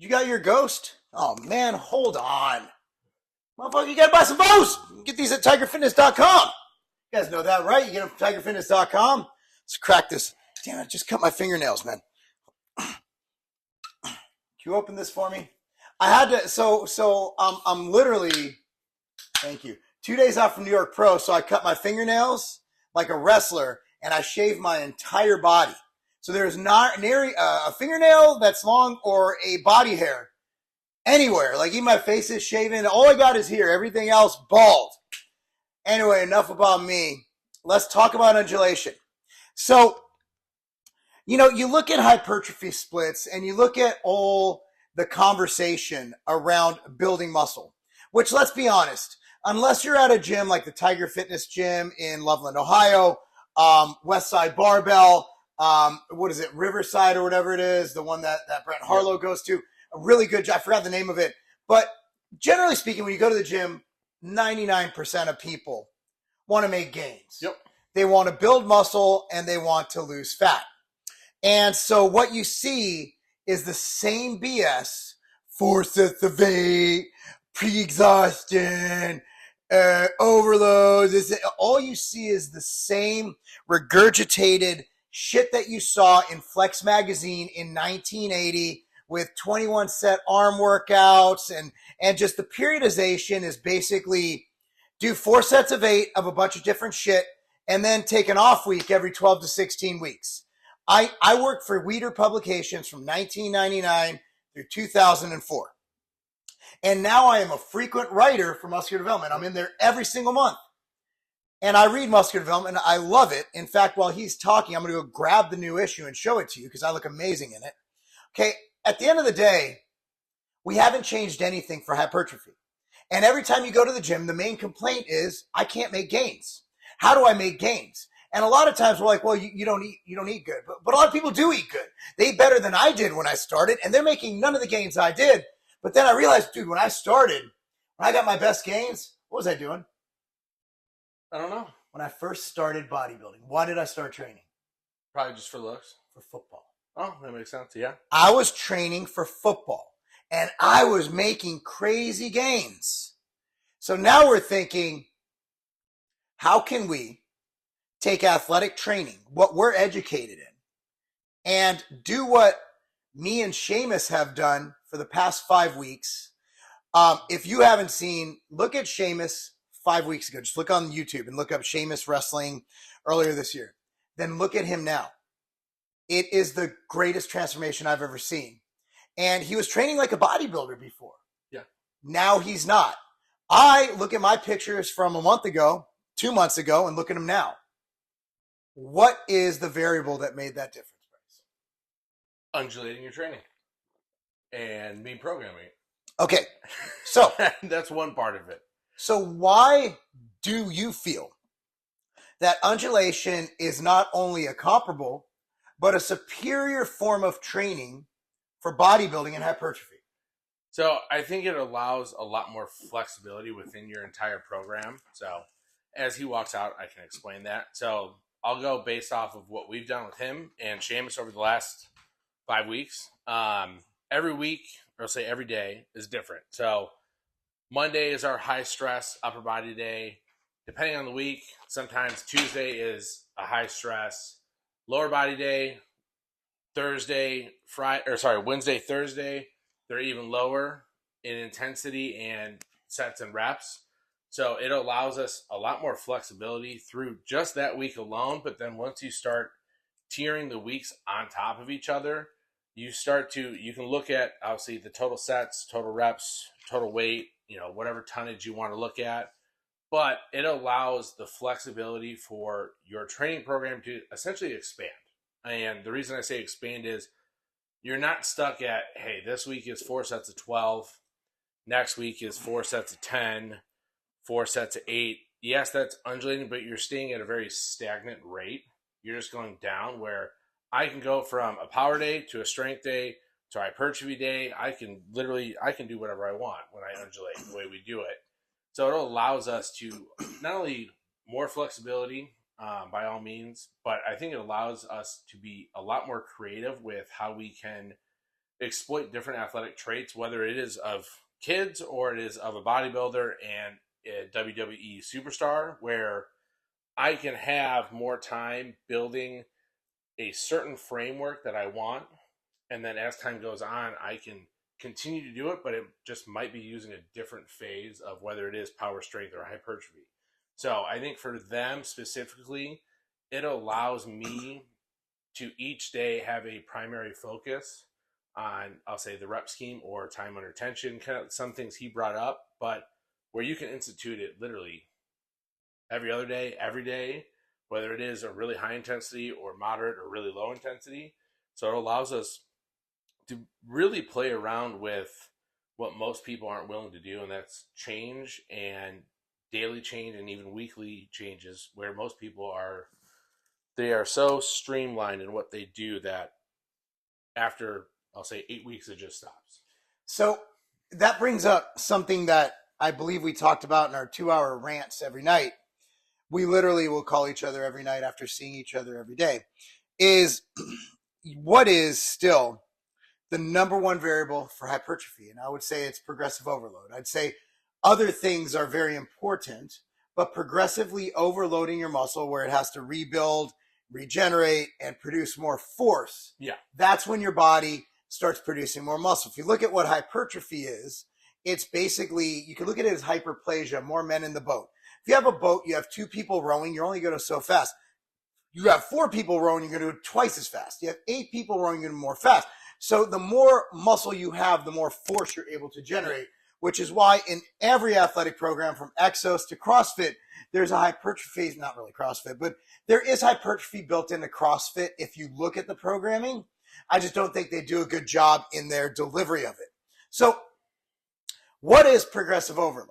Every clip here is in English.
You got your Ghost? Oh, man, hold on. Motherfucker, you gotta buy some bows. You can get these at tigerfitness.com. You guys know that, right? You get them from tigerfitness.com. Let's crack this. Damn it, just cut my fingernails, man. Can you open this for me? I had to, I'm literally, thank you, 2 days out from New York Pro, so I cut my fingernails like a wrestler, and I shaved my entire body. So there's not nary a fingernail that's long or a body hair anywhere. Like even my face is shaven. All I got is here. Everything else bald. Anyway, enough about me. Let's talk about undulation. So, you look at hypertrophy splits and you look at all the conversation around building muscle, which, let's be honest, unless you're at a gym like the Tiger Fitness gym in Loveland, Ohio, Westside Barbell, what is it, Riverside or whatever it is, the one that Brent Harlow goes to, a really good job. I forgot the name of it. But generally speaking, when you go to the gym, 99% of people want to make gains. Yep. They want to build muscle and they want to lose fat. And so what you see is the same BS, 4 sets of 8, pre-exhaustion, overload. All you see is the same regurgitated shit that you saw in Flex magazine in 1980 with 21 set arm workouts, and just the periodization is basically do 4 sets of 8 of a bunch of different shit and then take an off week every 12 to 16 weeks. I worked for Weider Publications from 1999 through 2004. And now I am a frequent writer for Muscular Development. I'm in there every single month. And I read Muscular Development. I love it. In fact, while he's talking, I'm going to go grab the new issue and show it to you because I look amazing in it. Okay, at the end of the day, we haven't changed anything for hypertrophy. And every time you go to the gym, the main complaint is, I can't make gains. How do I make gains? And a lot of times we're like, well, you don't eat good. But a lot of people do eat good. They eat better than I did when I started, and they're making none of the gains I did. But then I realized, dude, when I got my best gains, what was I doing? I don't know. When I first started bodybuilding, why did I start training? Probably just for looks. For football. Oh, that makes sense, yeah. I was training for football, and I was making crazy gains. So now we're thinking, how can we take athletic training, what we're educated in, and do what me and Seamus have done for the past 5 weeks. If you haven't seen, look at Seamus 5 weeks ago. Just look on YouTube and look up Seamus wrestling earlier this year. Then look at him now. It is the greatest transformation I've ever seen. And he was training like a bodybuilder before. Yeah. Now he's not. I look at my pictures from a month ago, 2 months ago, and look at him now. What is the variable that made that difference, Bryce? Undulating your training and me programming. Okay, so that's one part of it. So why do you feel that undulation is not only a comparable, but a superior form of training for bodybuilding and hypertrophy? So I think it allows a lot more flexibility within your entire program. So as he walks out, I can explain that. So I'll go based off of what we've done with him and Seamus over the last 5 weeks. Every week, or say every day, is different. So Monday is our high stress upper body day. Depending on the week, sometimes Tuesday is a high stress lower body day. Wednesday, Thursday, they're even lower in intensity and sets and reps. So it allows us a lot more flexibility through just that week alone. But then once you start tiering the weeks on top of each other, you can look at, obviously, the total sets, total reps, total weight, whatever tonnage you want to look at. But it allows the flexibility for your training program to essentially expand. And the reason I say expand is you're not stuck at, hey, this week is 4 sets of 12. Next week is 4 sets of 10. 4 sets of 8. Yes, that's undulating, but you're staying at a very stagnant rate. You're just going down, where I can go from a power day to a strength day to a hypertrophy day. I can do whatever I want when I undulate the way we do it. So it allows us to not only more flexibility by all means, but I think it allows us to be a lot more creative with how we can exploit different athletic traits, whether it is of kids or it is of a bodybuilder and a WWE superstar, where I can have more time building a certain framework that I want. And then as time goes on, I can continue to do it, but it just might be using a different phase of whether it is power, strength, or hypertrophy. So I think for them specifically, it allows me to each day have a primary focus on, I'll say, the rep scheme or time under tension, kind of some things he brought up, but where you can institute it literally every other day, every day, whether it is a really high intensity or moderate or really low intensity. So it allows us to really play around with what most people aren't willing to do, and that's change and daily change and even weekly changes, where most people are, they are so streamlined in what they do that after, I'll say, 8 weeks, it just stops. So that brings up something that I believe we talked about in our 2-hour rants every night. We literally will call each other every night after seeing each other every day. Is what is still the number one variable for hypertrophy? And I would say it's progressive overload. I'd say other things are very important, but progressively overloading your muscle where it has to rebuild, regenerate, and produce more force. Yeah. That's when your body starts producing more muscle. If you look at what hypertrophy is, it's basically, you can look at it as hyperplasia, more men in the boat. If you have a boat, you have 2 people rowing, you're only going to go so fast. You have 4 people rowing, you're going to do it twice as fast. You have 8 people rowing, you're going to do more fast. So the more muscle you have, the more force you're able to generate, which is why in every athletic program from Exos to CrossFit, there's a hypertrophy, not really CrossFit, but there is hypertrophy built into CrossFit if you look at the programming. I just don't think they do a good job in their delivery of it. So what is progressive overload?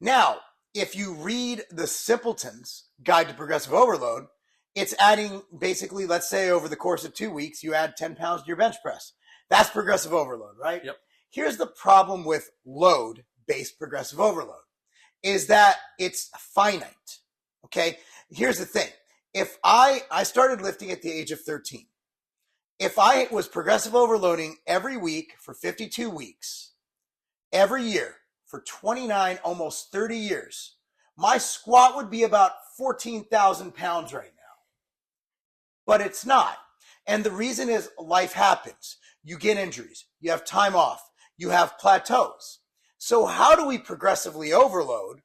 Now, if you read the Simpleton's Guide to Progressive Overload, it's adding basically, let's say over the course of 2 weeks, you add 10 pounds to your bench press. That's progressive overload, right? Yep. Here's the problem with load-based progressive overload is that it's finite, okay? Here's the thing. If I started lifting at the age of 13. If I was progressive overloading every week for 52 weeks, every year for 29, almost 30 years, my squat would be about 14,000 pounds right now. But it's not. And the reason is life happens. You get injuries. You have time off. You have plateaus. So how do we progressively overload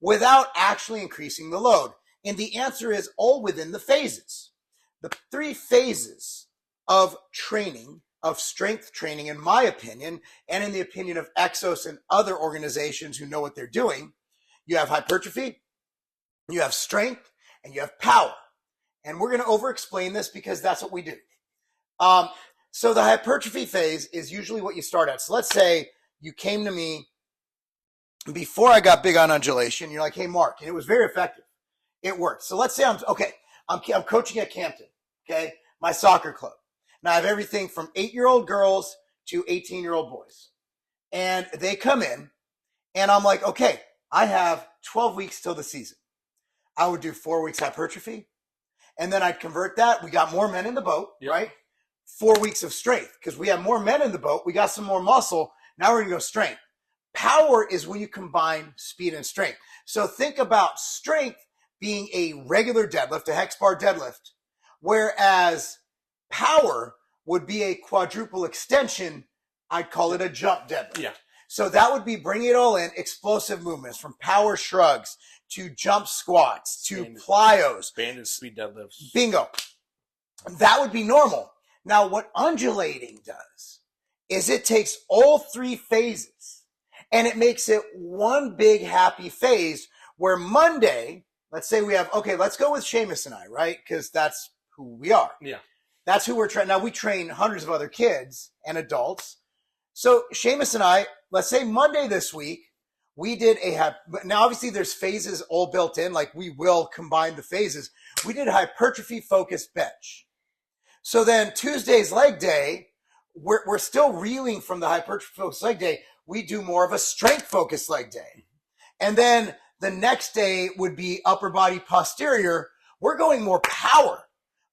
without actually increasing the load? And the answer is all within the phases. The 3 phases of training, of strength training, in my opinion, and in the opinion of Exos and other organizations who know what they're doing, you have hypertrophy, you have strength, and you have power. And we're going to over-explain this because that's what we do. So the hypertrophy phase is usually what you start at. So let's say you came to me before I got big on undulation. You're like, hey, Mark, and it was very effective. It worked. So let's say I'm coaching at Campton, okay, my soccer club. Now I have everything from 8-year-old girls to 18-year-old boys. And they come in, and I'm like, okay, I have 12 weeks till the season. I would do 4 weeks hypertrophy, and then I'd convert that. We got more men in the boat, yep, right? 4 weeks of strength, because we have more men in the boat. We got some more muscle. Now we're going to go strength. Power is when you combine speed and strength. So think about strength being a regular deadlift, a hex bar deadlift, whereas power would be a quadruple extension. I'd call it a jump deadlift. Yeah. So that would be bringing it all in, explosive movements from power shrugs to jump squats to plyos. Banded speed deadlifts. Bingo. That would be normal. Now, what undulating does is it takes all 3 phases and it makes it one big happy phase where Monday, let's say we have, okay, let's go with Seamus and I, right? Because that's who we are. Yeah. That's who we're training. Now, we train hundreds of other kids and adults. So Seamus and I, let's say Monday this week, we did now obviously there's phases all built in, like we will combine the phases. We did a hypertrophy focused bench. So then Tuesday's leg day, we're still reeling from the hypertrophy focused leg day. We do more of a strength focused leg day. And then the next day would be upper body posterior. We're going more power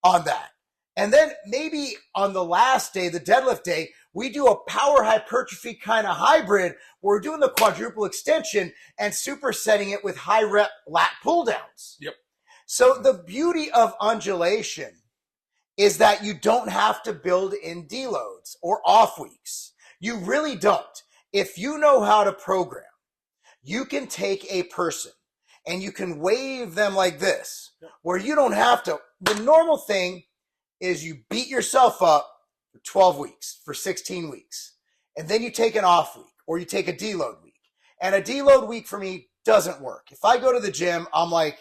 on that. And then maybe on the last day, the deadlift day, we do a power hypertrophy kind of hybrid where we're doing the quadruple extension and supersetting it with high rep lat pull downs. Yep. So the beauty of undulation is that you don't have to build in deloads or off weeks. You really don't. If you know how to program, you can take a person and you can wave them like this, where you don't have to. The normal thing is you beat yourself up for 12 weeks, for 16 weeks, and then you take an off week or you take a deload week. And a deload week for me doesn't work. If I go to the gym, I'm like,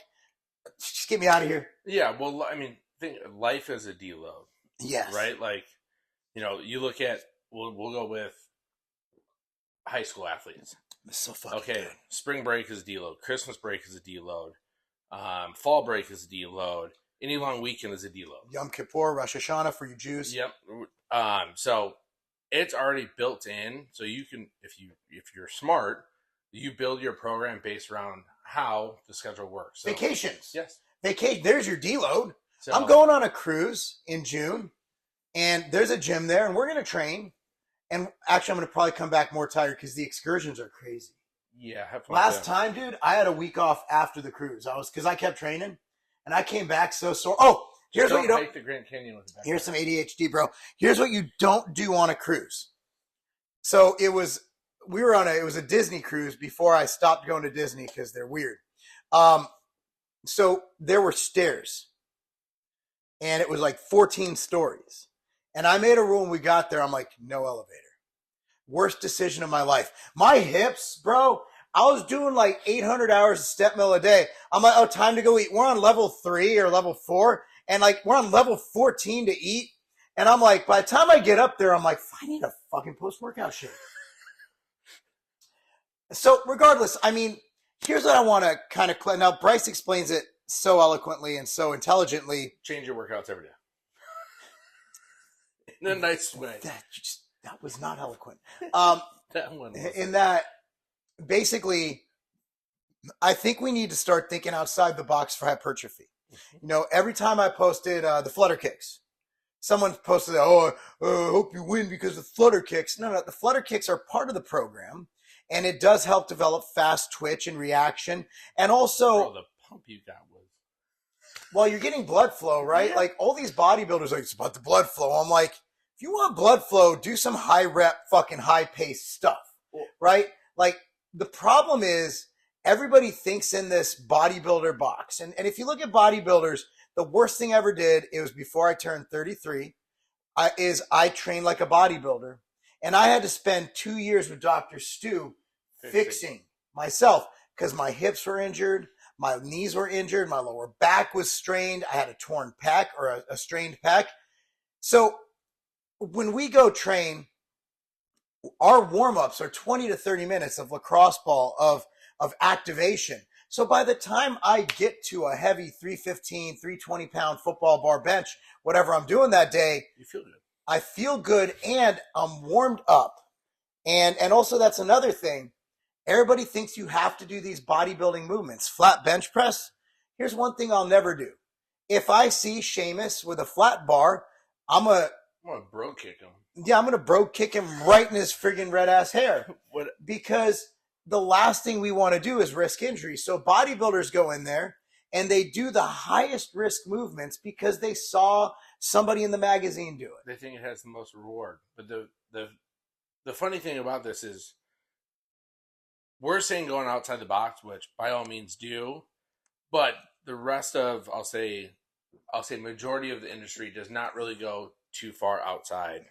just get me out of here. Yeah, well, I mean, think life is a deload. Yes. Right? Like, you know, you look at, we'll go with high school athletes. It's so fucking okay, good. Spring break is a deload. Christmas break is a deload. Fall break is a deload. Any long weekend is a deload. Yom Kippur, Rosh Hashanah for you Jews. Yep. So it's already built in. So you can, if you're smart, you build your program based around how the schedule works. So, Vacations. yes. There's your deload. So, I'm going on a cruise in June, and there's a gym there, and we're going to train. And actually, I'm going to probably come back more tired because the excursions are crazy. Yeah. Have fun Last time, dude, I had a week off after the cruise. Because I kept training, and I came back so sore. Oh, here's what you don't. Hike the Grand Canyon with the backpack. Here's some ADHD, bro. Here's what you don't do on a cruise. So it was a Disney cruise before I stopped going to Disney because they're weird. So there were stairs, and it was like 14 stories. And I made a rule when we got there. I'm like, no elevator. Worst decision of my life. My hips, bro, I was doing like 800 hours of step mill a day. I'm like, oh, time to go eat. We're on level 3 or level 4, and like we're on level 14 to eat. And I'm like, by the time I get up there, I'm like, I need a fucking post-workout shake. So regardless, I mean, here's what I want to kind of – now, Bryce explains it so eloquently and so intelligently. Change your workouts every day. In a nice way. That was not eloquent. That one was. In that, basically, I think we need to start thinking outside the box for hypertrophy. You know, every time I posted the flutter kicks, someone posted, I hope you win because of flutter kicks. No, the flutter kicks are part of the program, and it does help develop fast twitch and reaction. And also, the pump you got was. Well, you're getting blood flow, right? Yeah. Like all these bodybuilders, like, it's about the blood flow. I'm like, if you want blood flow, do some high rep, fucking high pace stuff, right? Like the problem is everybody thinks in this bodybuilder box. And if you look at bodybuilders, the worst thing I ever did, it was before I turned 33, I trained like a bodybuilder. And I had to spend 2 years with Dr. Stu fixing myself because my hips were injured. My knees were injured. My lower back was strained. I had a torn pec or a strained pec. So when we go train, our warm-ups are 20 to 30 minutes of lacrosse ball, of activation. So by the time I get to a heavy 315, 320-pound football bar bench, whatever I'm doing that day, you feel good. I feel good and I'm warmed up. And also that's another thing. Everybody thinks you have to do these bodybuilding movements. Flat bench press. Here's one thing I'll never do. If I see Seamus with a flat bar, I'm going to bro kick him. Yeah, I'm going to bro kick him right in his friggin' red ass hair. Because the last thing we want to do is risk injury. So bodybuilders go in there and they do the highest risk movements because they saw somebody in the magazine do it. They think it has the most reward. But the funny thing about this is, we're saying going outside the box, which by all means do, but the rest of, I'll say majority of the industry does not really go too far outside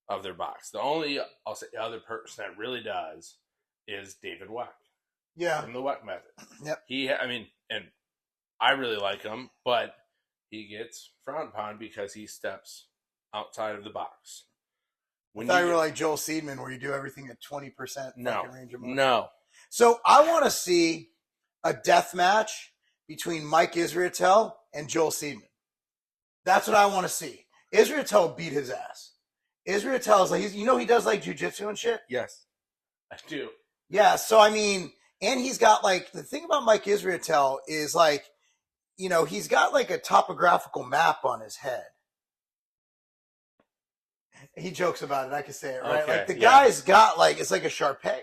of their box. The only, I'll say, other person that really does is David Weck. Yeah. From the Weck method. Yep. And I really like him, but he gets frowned upon because he steps outside of the box. I thought you were like Joel Seedman, where you do everything at 20% fucking range of motion. No. So I want to see a death match between Mike Israetel and Joel Seedman. That's what I want to see. Israetel beat his ass. Israetel is like, he does like jujitsu and shit? Yes, I do. Yeah, so I mean, and he's got like, the thing about Mike Israetel is like, he's got like a topographical map on his head. He jokes about it. I can say it, right? Okay, Like the yeah. guy's got like, it's like a Sharpay.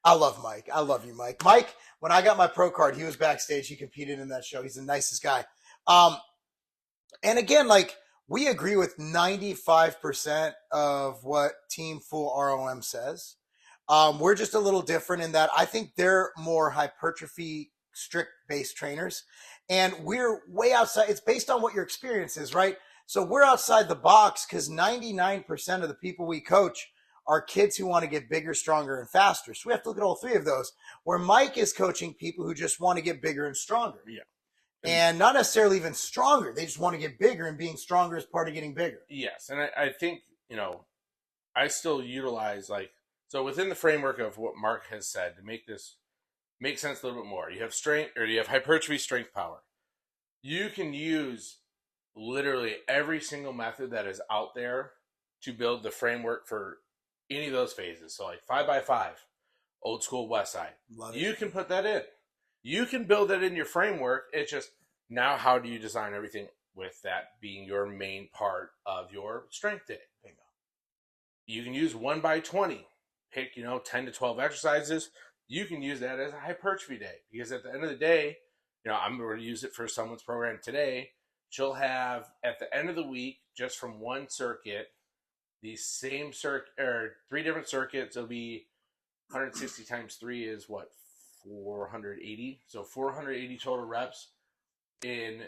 I love Mike. I love you, Mike. Mike, when I got my pro card, he was backstage. He competed in that show. He's the nicest guy. And again, like we agree with 95% of what Team Full ROM says. We're just a little different in that I think they're more hypertrophy strict based trainers. And we're way outside. It's based on what your experience is, right? So we're outside the box because 99% of the people we coach are kids who want to get bigger, stronger, and faster. So we have to look at all three of those. Where Mike is coaching people who just want to get bigger and stronger. Yeah. And not necessarily even stronger. They just want to get bigger, and being stronger is part of getting bigger. Yes. And I think, I still utilize so within the framework of what Marc has said to make this make sense a little bit more. You have strength, or you have hypertrophy, strength, power. You can use literally every single method that is out there to build the framework for any of those phases. So like 5x5, old school West Side. You can put that in. You can build that in your framework. It's just now how do you design everything with that being your main part of your strength day? Bingo. You can use 1x20. Pick, 10 to 12 exercises. You can use that as a hypertrophy day because at the end of the day, I'm going to use it for someone's program today. She'll have at the end of the week, just from one circuit, the same circuit or 3 different circuits. It'll be 160 times 3 is what? 480. So 480 total reps in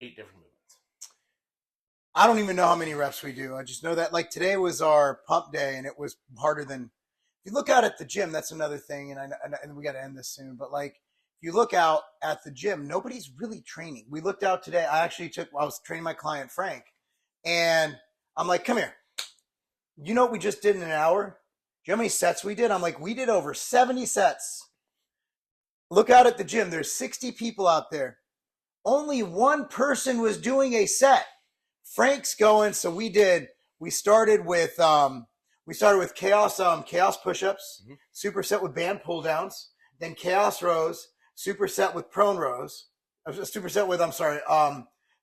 8 different movements. I don't even know how many reps we do. I just know that like today was our pump day and it was harder than, if you look out at the gym, that's another thing. And we got to end this soon, but like, if you look out at the gym, nobody's really training. We looked out today. I was training my client, Frank, and I'm like, come here. You know what we just did in an hour? Do you know how many sets we did? I'm like, we did over 70 sets. Look out at the gym. There's 60 people out there. Only one person was doing a set. Frank's going. So we started with chaos push-ups, superset with band pull downs, then chaos rows, superset with prone rows, superset with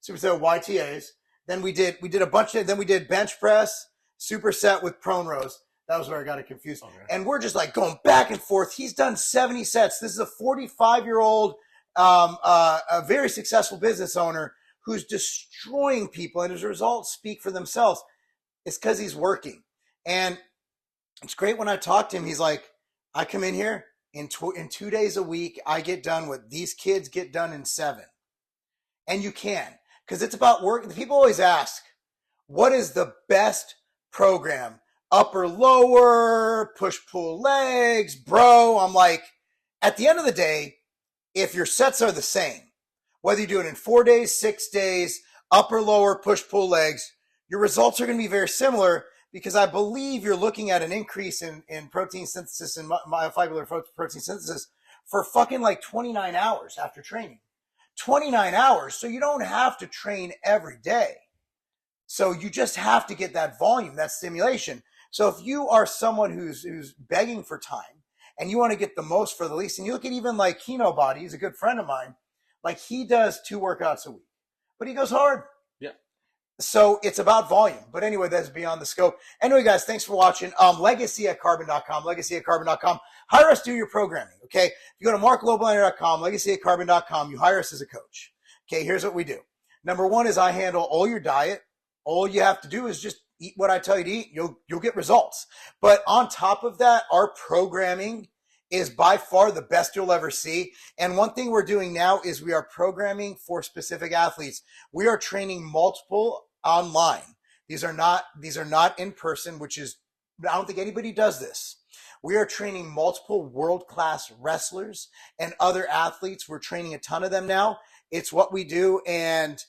YTAs. Then we did then we did bench press, superset with prone rows. That was where I got it confused. Okay. And we're just like going back and forth. He's done 70 sets. This is a 45-year-old, a very successful business owner who's destroying people. And his results speak for themselves. It's because he's working. And it's great when I talk to him. He's like, I come in here in 2 days a week. I get done what these kids get done in 7. And you can, because it's about work. People always ask, what is the best program? Upper, lower, push, pull legs, bro. I'm like, at the end of the day, if your sets are the same, whether you do it in 4 days, 6 days, upper, lower, push, pull legs, your results are going to be very similar because I believe you're looking at an increase in protein synthesis and myofibrillary protein synthesis for fucking like 29 hours after training. 29 hours. So you don't have to train every day. So you just have to get that volume, that stimulation. So if you are someone who's begging for time and you want to get the most for the least, and you look at even like Kino Body, he's a good friend of mine, like he does 2 workouts a week, but he goes hard. Yeah. So it's about volume. But anyway, that's beyond the scope. Anyway, guys, thanks for watching. Legacy@carbon.com, legacy@carbon.com. Hire us to do your programming, okay? If you go to marclobliner.com, legacy@carbon.com, you hire us as a coach. Okay, here's what we do. Number 1 is I handle all your diet. All you have to do is just eat what I tell you to eat. You'll get results. But on top of that, our programming is by far the best you'll ever see. And one thing we're doing now is we are programming for specific athletes. We are training multiple online. These are not in person, which is, I don't think anybody does this. We are training multiple world-class wrestlers and other athletes. We're training a ton of them now. It's what we do, and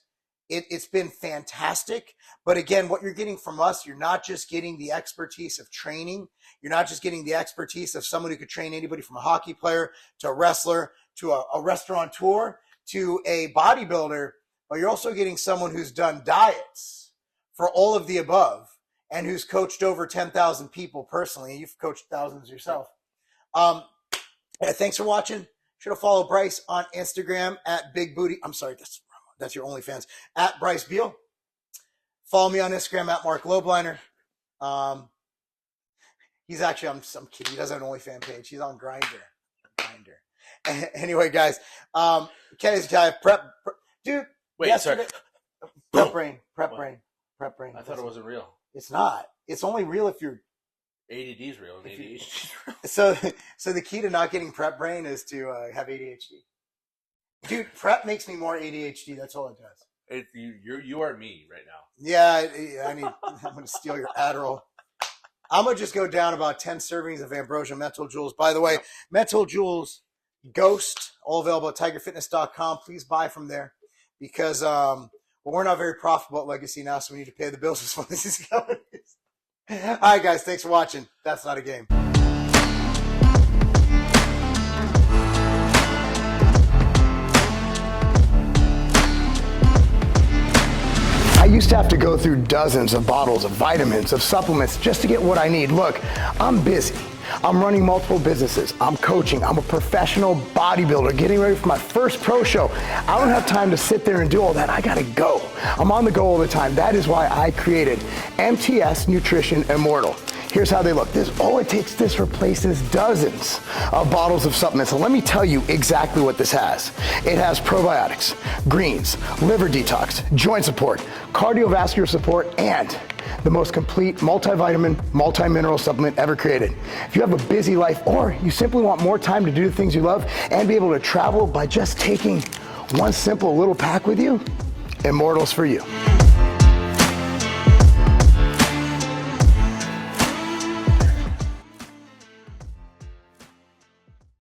it's been fantastic. But again, what you're getting from us, you're not just getting the expertise of training. You're not just getting the expertise of someone who could train anybody from a hockey player to a wrestler to a restaurateur to a bodybuilder, but you're also getting someone who's done diets for all of the above and who's coached over 10,000 people personally. You've coached thousands yourself. Thanks for watching. Should have followed Bryce on Instagram at Big Booty. I'm sorry, that's your OnlyFans, at Bryce Beal. Follow me on Instagram at Marc Lobliner. He's actually, I'm kidding. He doesn't have an OnlyFans page. He's on Grindr. Anyway, guys, Kenny's guy prep, dude. Wait, yesterday, sorry. Prep brain. I thought it wasn't real. It's not. It's only real if you're. ADD is real. And ADHD is real. So the key to not getting prep brain is to have ADHD. Dude, prep makes me more ADHD. That's all it does. You are me right now. Yeah, I'm going to steal your Adderall. I'm going to just go down about 10 servings of Ambrosia Mental Jewels. By the way, Mental Jewels Ghost, all available at tigerfitness.com. Please buy from there because we're not very profitable at Legacy now, so we need to pay the bills as far as this is going. All right, guys, thanks for watching. That's not a game. I used to have to go through dozens of bottles of vitamins, of supplements, just to get what I need. Look, I'm busy. I'm running multiple businesses. I'm coaching. I'm a professional bodybuilder getting ready for my first pro show. I don't have time to sit there and do all that. I gotta go. I'm on the go all the time. That is why I created MTS Nutrition Immortal. Here's how they look. This replaces dozens of bottles of supplements. So let me tell you exactly what this has. It has probiotics, greens, liver detox, joint support, cardiovascular support, and the most complete multivitamin, multi-mineral supplement ever created. If you have a busy life or you simply want more time to do the things you love and be able to travel by just taking one simple little pack with you, Immortal's for you.